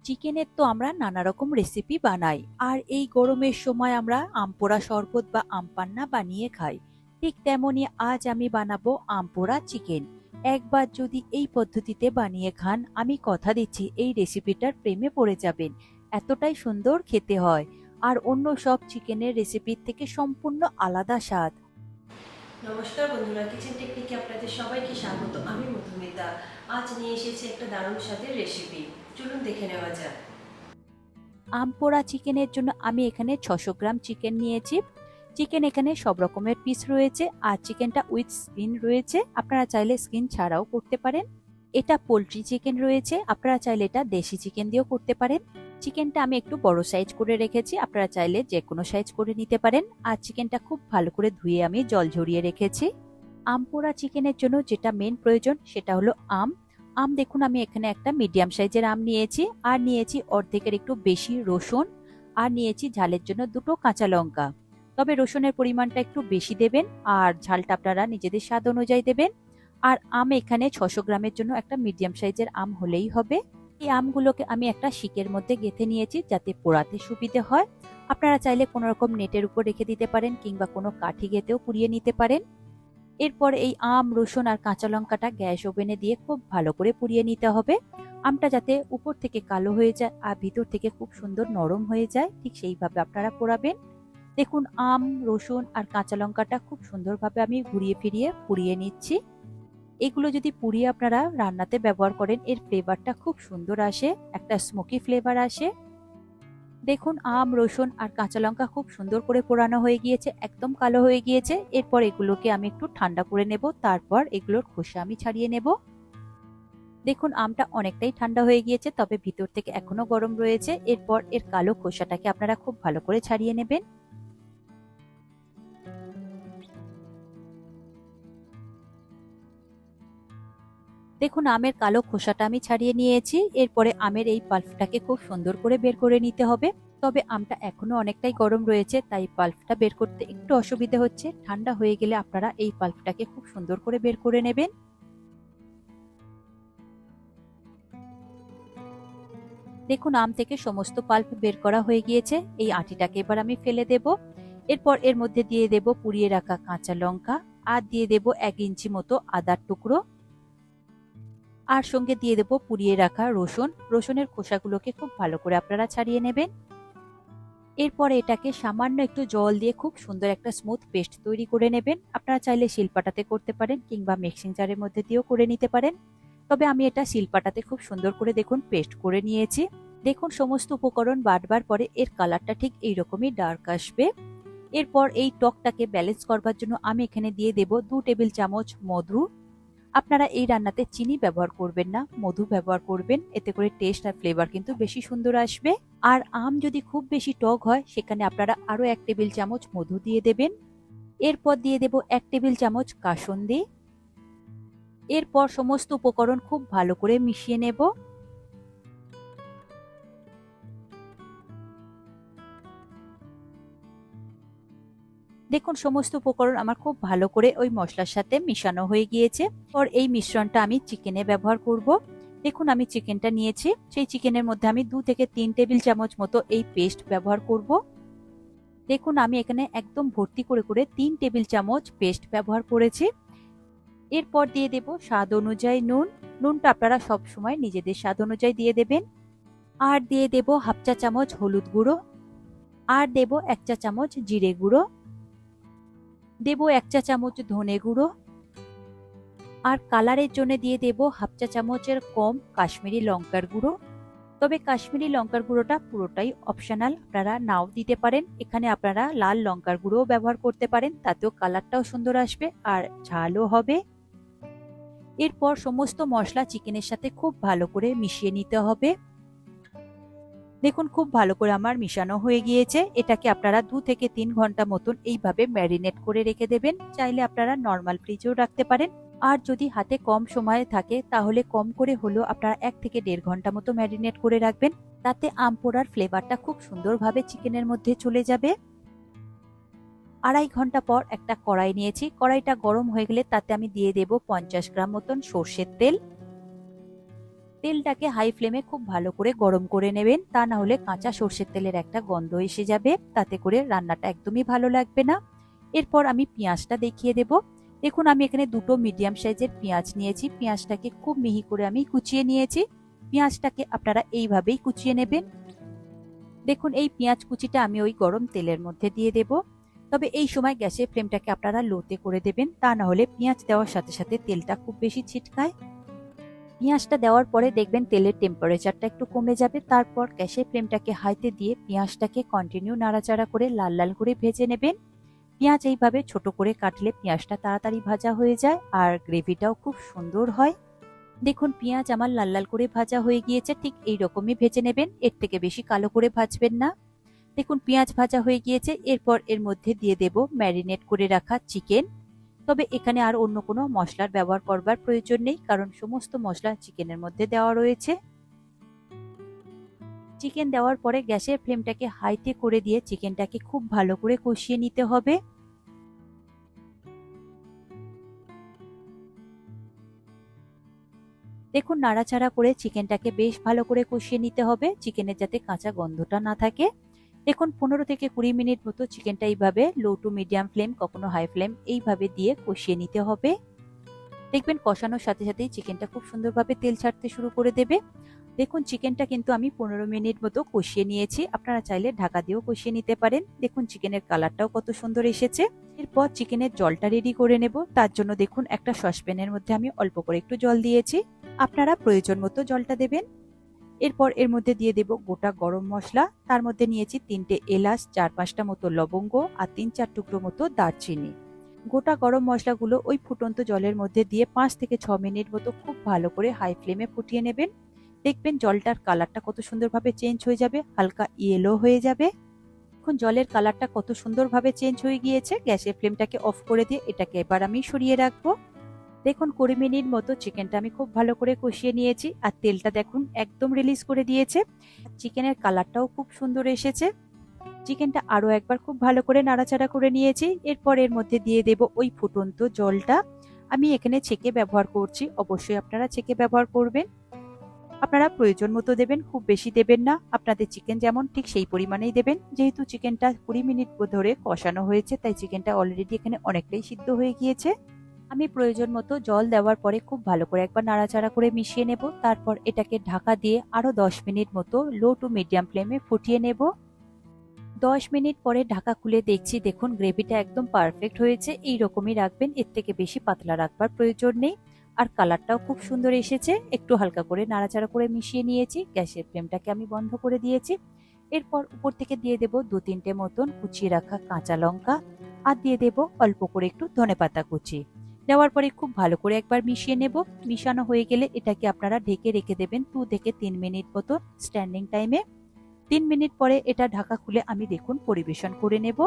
চিকেনের তো আমরা নানা রকম রেসিপি বানাই, আর এই গরমের সময় আমরা আম পোড়া শরবত বা আম পান্না বানিয়ে খাই। ঠিক তেমনি আজ আমি বানাবো আম পোড়া চিকেন। একবার যদি এই পদ্ধতিতে বানিয়ে খান, আমি কথা দিচ্ছি এই রেসিপিটার প্রেমে পড়ে যাবেন। এতটাই সুন্দর খেতে হয়, আর অন্য সব চিকেনের রেসিপির থেকে সম্পূর্ণ আলাদা স্বাদ। নমস্কার বন্ধুরা, কিচেন টেকনিকে আপনাদের সবাইকে স্বাগত। আমি মধুমিতা। আজ নিয়ে এসেছি একটা দারুণ স্বাদের রেসিপি। চলুন দেখে নেওয়া যাক। আম পোড়া চিকেনের জন্য আমি এখানে 600 গ্রাম চিকেন নিয়েছি। চিকেন এখানে সব রকমের পিস রয়েছে, আর চিকেনটা উইথ স্কিন রয়েছে। আপনারা চাইলে স্কিন ছাড়াও করতে পারেন। এটা পোলট্রি চিকেন রয়েছে, আপনারা চাইলে এটা দেশি চিকেন দিয়েও করতে পারেন। চিকেনটা আমি একটু বড় সাইজ করে রেখেছি, আপনারা চাইলে যে কোনো সাইজ করে নিতে পারেন। আর চিকেনটা খুব ভালো করে ধুয়ে আমি জল ঝরিয়ে রেখেছি। আম পোড়া চিকেনের জন্য যেটা মেন প্রয়োজন সেটা হলো আম। আম দেখুন, আমি এখানে একটা মিডিয়াম সাইজের আম নিয়েছি, আর নিয়েছি অর্ধেকের একটু বেশি রসুন, আর নিয়েছি ঝালের জন্য দুটো কাঁচা লঙ্কা। তবে রসুনের পরিমাণটা একটু বেশি দেবেন, আর ঝালটা আপনারা নিজেদের স্বাদ অনুযায়ী দেবেন। আর আম এখানে 600 গ্রামের জন্য একটা মিডিয়াম সাইজের আম হলেই হবে। এই আমগুলোকে আমি একটা শিকের মধ্যে গেঁথে নিয়েছি যাতে পোড়াতে সুবিধে হয়। আপনারা চাইলে কোনো রকম নেটের উপর রেখে দিতে পারেন, কিংবা কোনো কাঠি গেঁথেও পুড়িয়ে নিতে পারেন। এরপর এই আম, রসুন আর কাঁচা লঙ্কাটা গ্যাস ওভেনে দিয়ে খুব ভালো করে পুড়িয়ে নিতে হবে। আমটা যাতে উপর থেকে কালো হয়ে যায় আর ভিতর থেকে খুব সুন্দর নরম হয়ে যায়, ঠিক সেইভাবে আপনারা পোড়াবেন। দেখুন, আম, রসুন আর কাঁচা লঙ্কাটা খুব সুন্দরভাবে আমি ঘুরিয়ে ফিরিয়ে পুড়িয়ে নিচ্ছি। এগুলো যদি পুড়িয়ে আপনারা রান্নাতে ব্যবহার করেন, এর ফ্লেভারটা খুব সুন্দর আসে, একটা স্মোকি ফ্লেভার আসে। দেখুন, আম, রসুন আর কাঁচা লঙ্কা খুব সুন্দর করে পোড়ানো হয়ে গিয়েছে, একদম কালো হয়ে গিয়েছে। এরপর এগুলোকে আমি একটু ঠান্ডা করে নেব, তারপর এগুলোর খোসা আমি ছাড়িয়ে নেব। দেখুন, আমটা অনেকটাই ঠান্ডা হয়ে গিয়েছে, তবে ভিতর থেকে এখনো গরম রয়েছে। এরপর এর কালো খোসাটাকে আপনারা খুব ভালো করে ছাড়িয়ে নেবেন। দেখুন, আমের কালো খোসাটা আমি ছাড়িয়ে নিয়েছি। এরপরে আমের এই পাল্পটাকে খুব সুন্দর করে বের করে নিতে হবে। তবে আমটা এখনো অনেকটাই গরম রয়েছে, তাই পাল্পটা বের করতে একটু অসুবিধা হচ্ছে। ঠান্ডা হয়ে গেলে আপনারা এই পাল্পটাকে খুব সুন্দর করে বের করে নেবেন। দেখুন, আম থেকে সমস্ত পাল্প বের করা হয়ে গিয়েছে। এই আটিটাকে এবার আমি ফেলে দেব। এরপর এর মধ্যে দিয়ে দেব পুড়িয়ে রাখা কাঁচা লঙ্কা, আর দিয়ে দেব 1 ইঞ্চি মতো আদার টুকরো, আর সঙ্গে দিয়ে দেব পুড়িয়ে রাখা রসুন। রসুনের খোসাগুলোকে খুব ভালো করে আপনারা ছাড়িয়ে নেবেন। এরপর এটাকে সামান্য একটু জল দিয়ে খুব সুন্দর একটা স্মুথ পেস্ট তৈরি করে নেবেন। আপনারা চাইলে শিলপাটাতে করতে পারেন, কিংবা মিক্সিং জারের মধ্যে দিয়েও করে নিতে পারেন। তবে আমি এটা শিলপাটাতে খুব সুন্দর করে দেখুন পেস্ট করে নিয়েছি। দেখুন, সমস্ত উপকরণ বাটবার পরে এর কালারটা ঠিক এইরকমই ডার্ক আসবে। এরপর এই টকটাকে ব্যালেন্স করবার জন্য আমি এখানে দিয়ে দেব 2 টেবিল চামচ মধু। আপনারা এই রান্নাতে চিনি ব্যবহার করবেন না, মধু ব্যবহার করবেন, এতে করে টেস্ট আর ফ্লেভার কিন্তু বেশি সুন্দর আসবে। আর আম যদি খুব বেশি টক হয়, সেখানে আপনারা আরো 1 টেবিল চামচ মধু দিয়ে দেবেন। এরপর দিয়ে দেব 1 টেবিল চামচ কাসুন্দি। এরপর সমস্ত উপকরণ খুব ভালো করে মিশিয়ে নেব। দেখুন, সমস্ত উপকরণ আমার খুব ভালো করে ওই মশলার সাথে মিশানো হয়ে গিয়েছে। আর এই মিশ্রণটা আমি চিকেনে ব্যবহার করব। দেখুন, আমি চিকেনটা নিয়েছি, সেই চিকেনের মধ্যে আমি 2 থেকে 3 টেবিল চামচ মতো এই পেস্ট ব্যবহার করব। দেখুন, আমি এখানে একদম ভর্তি করে করে 3 টেবিল চামচ পেস্ট ব্যবহার করেছি। এরপর দিয়ে দেব স্বাদ অনুযায়ী নুন। নুনটা আপনারা সব সময় নিজেদের স্বাদ অনুযায়ী দিয়ে দেবেন। আর দিয়ে দেব হাফ চা চামচ হলুদ গুঁড়ো, আর দেব 1 চা চামচ জিরে গুঁড়ো, দেব 1 চা চামচ ধনে গুঁড়ো, আর কালারের জন্য দিয়ে দেব হাফ চা চামচের কম কাশ্মীরি লঙ্কার গুঁড়ো। তবে কাশ্মীরি লঙ্কার গুঁড়োটা পুরোটাই অপশনাল, আপনারা নাও দিতে পারেন। এখানে আপনারা লাল লঙ্কার গুঁড়োও ব্যবহার করতে পারেন, তাতেও কালারটাও সুন্দর আসবে আর ঝালও হবে। এরপর সমস্ত মশলা চিকেনের সাথে খুব ভালো করে মিশিয়ে নিতে হবে। দেখুন, খুব ভালো করে আমার মিশানো হয়ে গিয়েছে। এটাকে আপনারা 2 থেকে 3 ঘন্টা মতন এইভাবে ম্যারিনেট করে রেখে দেবেন। চাইলে আপনারা নর্মাল ফ্রিজেও রাখতে পারেন। আর যদি হাতে কম সময় থাকে, তাহলে কম করে হলেও আপনারা 1 থেকে 1.5 ঘন্টা মতো ম্যারিনেট করে রাখবেন। তাতে আম পোড়ার ফ্লেভারটা খুব সুন্দরভাবে চিকেনের মধ্যে চলে যাবে। 2.5 ঘন্টা পর একটা কড়াই নিয়েছি। কড়াইটা গরম হয়ে গেলে তাতে আমি দিয়ে দেব 50 গ্রাম মতন সর্ষের তেল। তেলটাকে হাই ফ্লেমে খুব ভালো করে গরম করে নেবেন, তা না হলে কাঁচা সর্ষের তেলের একটা গন্ধ এসে যাবে, তাতে করে রান্নাটা একদমই ভালো লাগবে না। এরপর আমি পেঁয়াজটা দেখিয়ে দেব। দেখুন আমি এখানে দুটো মিডিয়াম সাইজের পেঁয়াজ নিয়েছি, পেঁয়াজটাকে খুব মিহি করে আমি কুচিয়ে নিয়েছি। পেঁয়াজটাকে আপনারা এইভাবেই কুচিয়ে নেবেন। দেখুন এই পেঁয়াজ কুচিটা আমি ওই গরম তেলের মধ্যে দিয়ে দেব। তবে এই সময় গ্যাসের ফ্লেমটাকে আপনারা লোতে করে দেবেন, তা না হলে পেঁয়াজ দেওয়ার সাথে সাথে তেলটা খুব বেশি ছিটকায়। পেঁয়াজটা দেওয়ার পরে দেখবেন তেলের টেম্পারেচারটা একটু কমে যাবে, তারপর গ্যাসের ফ্লেমটাকে হাইতে দিয়ে পেঁয়াজটাকে কন্টিনিউ নাড়াচাড়া করে লাল লাল করে ভেজে নেবেন। পেঁয়াজ এইভাবে ছোট করে কাটলে পেঁয়াজটা তাড়াতাড়ি ভাজা হয়ে যায় আর গ্রেভিটাও খুব সুন্দর হয়। দেখুন পেঁয়াজ আমার লাল লাল করে ভাজা হয়ে গিয়েছে, ঠিক এই রকমই ভেজে নেবেন, এর থেকে বেশি কালো করে ভাজবেন না। দেখুন পেঁয়াজ ভাজা হয়ে গিয়েছে, এরপর এর মধ্যে দিয়ে দেব ম্যারিনেট করে রাখা চিকেন। তবে এখানে আর অন্য কোনো মশলার ব্যবহার করবার প্রয়োজন নেই, কারণ সমস্ত মশলা চিকেনের মধ্যে দেওয়া রয়েছে। চিকেন দেওয়ার পরে গ্যাসের ফ্লেমটাকে হাইতে করে দিয়ে চিকেনটাকে খুব ভালো করে কষিয়ে নিতে হবে। দেখুন নাড়াচাড়া করে চিকেনটাকে বেশ ভালো করে কষিয়ে নিতে হবে, চিকেনের যাতে কাঁচা গন্ধটা না থাকে। দেখুন 15 থেকে 20 মিনিট মতো চিকেনটা এইভাবে লো টু মিডিয়াম ফ্লেম, কখনো হাই ফ্লেম, এইভাবে দিয়ে কষিয়ে নিতে হবে। দেখবেন কষানোর সাথে সাথেই চিকেনটা খুব সুন্দরভাবে তেল ছাড়তে শুরু করে দেবে। দেখুন চিকেনটা কিন্তু আমি 15 মিনিট মতো কষিয়ে নিয়েছি, আপনারা চাইলে ঢাকা দিয়েও কষিয়ে নিতে পারেন। দেখুন চিকেনের কালারটাও কত সুন্দর এসেছে। এরপর চিকেনের জলটা রেডি করে নেব, তার জন্য দেখুন একটা সসপ্যানের মধ্যে আমি অল্প করে একটু জল দিয়েছি, আপনারা প্রয়োজন মতো জলটা দেবেন। এরপর এর মধ্যে দিয়ে দেব গোটা গরম মশলা, তার মধ্যে নিয়েছি 3টে এলাচ, 4-5টা মতো লবঙ্গ আর 3-4 টুকরো মতো দারচিনি। গোটা গরম মশলাগুলো ওই ফুটন্ত জলের মধ্যে দিয়ে 5 থেকে 6 মিনিট মতো খুব ভালো করে হাই ফ্লেমে ফুটিয়ে নেবেন। দেখবেন জলটার কালারটা কত সুন্দরভাবে চেঞ্জ হয়ে যাবে, হালকা ইয়েলো হয়ে যাবে। এখন জলের কালারটা কত সুন্দরভাবে চেঞ্জ হয়ে গিয়েছে। গ্যাসের ফ্লেমটাকে অফ করে দিয়ে এটাকে এবার আমি সরিয়ে রাখবো। দেখুন 20 মিনিট মতো চিকেনটা আমি খুব ভালো করে কষিয়ে নিয়েছি আর তেলটা দেখুন একদম রিলিজ করে দিয়েছে। চিকেনের কালারটাও খুব সুন্দর এসেছে। চিকেনটা আরো একবার খুব ভালো করে নাড়াচাড়া করে নিয়েছি। এরপর এর মধ্যে দিয়ে দেব ওই ফুটন্ত জলটা। আমি এখানে ছেঁকে ব্যবহার করছি, অবশ্যই আপনারা ছেঁকে ব্যবহার করবেন। আপনারা প্রয়োজন মতো দেবেন, খুব বেশি দেবেন না, আপনাদের চিকেন যেমন ঠিক সেই পরিমাণেই দেবেন। যেহেতু চিকেনটা 20 মিনিট ধরে কষানো হয়েছে, তাই চিকেনটা অলরেডি এখানে অনেকটাই সিদ্ধ হয়ে গিয়েছে। আমি প্রয়োজন মতো জল দেওয়ার পরে খুব ভালো করে একবার নাড়াচাড়া করে মিশিয়ে নেব, তারপর এটাকে ঢাকা দিয়ে আরো 10 মিনিট মতো লো টু মিডিয়াম ফ্লেমে ফুটিয়ে নেব। 10 মিনিট পরে ঢাকা খুলে দেখছি, দেখুন গ্রেভিটা একদম পারফেক্ট হয়েছে। এই রকমই রাখবেন, এর থেকে বেশি পাতলা রাখবার প্রয়োজন নেই। আর কালারটাও খুব সুন্দর এসেছে। একটু হালকা করে নাড়াচাড়া করে মিশিয়ে নিয়েছি, গ্যাসের ফ্লেমটাকে আমি বন্ধ করে দিয়েছি। এরপর উপর থেকে দিয়ে দেব 2-3টে মতন কুচিয়ে রাখা কাঁচা লঙ্কা আর দিয়ে দেব অল্প করে একটু ধনেপাতা কুচি। দেওয়ার পরে খুব ভালো করে একবার মিশিয়ে নেব। মিশানো হয়ে গেলে এটাকে আপনারা ঢেকে রেখে দেবেন 2 থেকে 3 মিনিট মতো স্ট্যান্ডিং টাইমে। 3 মিনিট পরে এটা ঢাকা খুলে আমি দেখুন পরিবেশন করে নেব।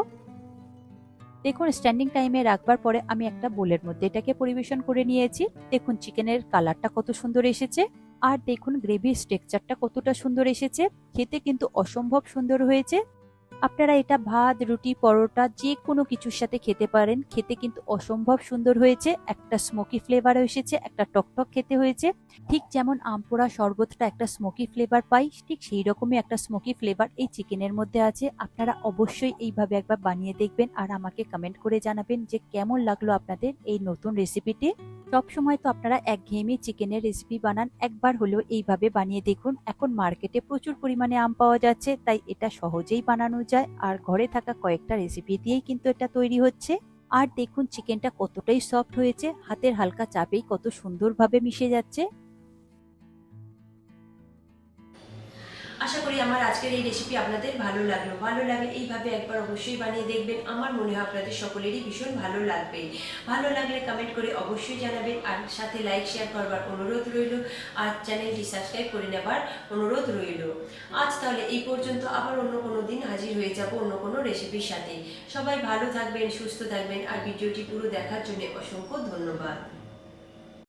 দেখুন স্ট্যান্ডিং টাইমে রাখবার পরে আমি একটা বোলের মধ্যে এটাকে পরিবেশন করে নিয়েছি। দেখুন চিকেনের কালারটা কত সুন্দর এসেছে আর দেখুন গ্রেভির স্ট্রাকচারটা কতটা সুন্দর এসেছে। খেতে কিন্তু অসম্ভব সুন্দর হয়েছে। আপনারা এটা ভাত, রুটি, পরোটা যে কোনো কিছুর সাথে খেতে পারেন। খেতে কিন্তু অসম্ভব সুন্দর হয়েছে। একটা স্মোকি ফ্লেভার এসেছে, একটা টকটক খেতে হয়েছে। ঠিক যেমন আমপোড়া শরবতটা একটা স্মোকি ফ্লেভার পাই, ঠিক সেই রকমই একটা স্মোকি ফ্লেভার এই চিকেনের মধ্যে আছে। আপনারা অবশ্যই এইভাবে একবার বানিয়ে দেখবেন আর আমাকে কমেন্ট করে জানাবেন যে কেমন লাগলো আপনাদের এই নতুন রেসিপিটি। সবসময় তো আপনারা একঘেয়েমি চিকেনের রেসিপি বানান, একবার হলেও এইভাবে বানিয়ে দেখুন। এখন মার্কেটে প্রচুর পরিমাণে আম পাওয়া যাচ্ছে, তাই এটা সহজেই বানানো যায় আর ঘরে থাকা কয়েকটা রেসিপি দিয়েই কিন্তু এটা তৈরি হচ্ছে। আর দেখুন চিকেনটা কতটাই সফট হয়েছে, হাতের হালকা চাপেই কত সুন্দরভাবে মিশে যাচ্ছে। আশা করি আমার আজকের এই রেসিপি আপনাদের ভালো লাগলো। ভালো লাগে এইভাবে একবার অবশ্যই বানিয়ে দেখবেন। আমার মনে হয় আপনাদের সকলেরই ভীষণ ভালো লাগবে। ভালো লাগলে কমেন্ট করে অবশ্যই জানাবেন আর সাথে লাইক শেয়ার করবার অনুরোধ রইল আর চ্যানেলটি সাবস্ক্রাইব করে নেবার অনুরোধ রইল। আজ তাহলে এই পর্যন্ত, আবার অন্য কোনো দিন হাজির হয়ে যাব অন্য কোনো রেসিপির সাথে। সবাই ভালো থাকবেন, সুস্থ থাকবেন আর ভিডিওটি পুরো দেখার জন্য অসংখ্য ধন্যবাদ।